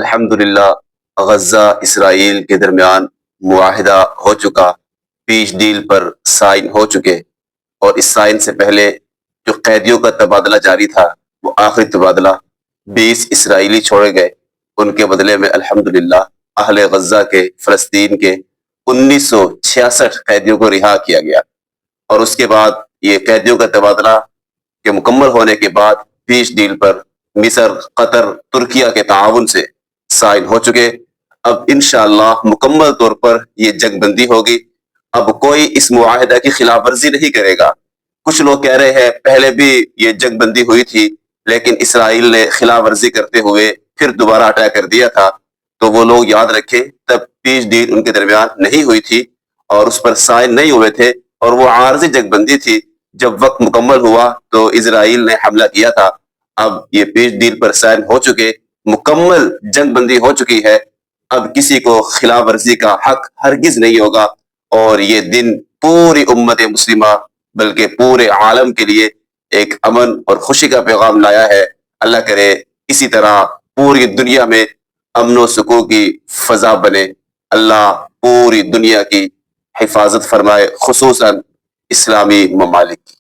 الحمدللہ غزہ اسرائیل کے درمیان معاہدہ ہو چکا، پیس ڈیل پر سائن ہو چکے، اور اس سائن سے پہلے جو قیدیوں کا تبادلہ جاری تھا وہ آخری تبادلہ 20 اسرائیلی چھوڑے گئے، ان کے بدلے میں الحمدللہ اہل غزہ کے، فلسطین کے 1966 قیدیوں کو رہا کیا گیا، اور اس کے بعد یہ قیدیوں کا تبادلہ کے مکمل ہونے کے بعد پیس ڈیل پر مصر، قطر، ترکیہ کے تعاون سے سائن ہو چکے۔ اب انشاءاللہ مکمل طور پر یہ جنگ بندی ہوگی، اب کوئی اس معاہدہ کی خلاف ورزی نہیں کرے گا۔ کچھ لوگ کہہ رہے ہیں پہلے بھی یہ جنگ بندی ہوئی تھی لیکن اسرائیل نے خلاف ورزی کرتے ہوئے پھر دوبارہ اٹیک کر دیا تھا، تو وہ لوگ یاد رکھیں تب پیس ڈیل ان کے درمیان نہیں ہوئی تھی اور اس پر سائن نہیں ہوئے تھے، اور وہ عارضی جنگ بندی تھی۔ جب وقت مکمل ہوا تو اسرائیل نے حملہ کیا تھا۔ اب یہ پیس ڈیل پر سائن ہو چکے، مکمل جنگ بندی ہو چکی ہے، اب کسی کو خلاف ورزی کا حق ہرگز نہیں ہوگا، اور یہ دن پوری امت مسلمہ بلکہ پورے عالم کے لیے ایک امن اور خوشی کا پیغام لایا ہے۔ اللہ کرے اسی طرح پوری دنیا میں امن و سکون کی فضا بنے، اللہ پوری دنیا کی حفاظت فرمائے، خصوصاً اسلامی ممالک کی۔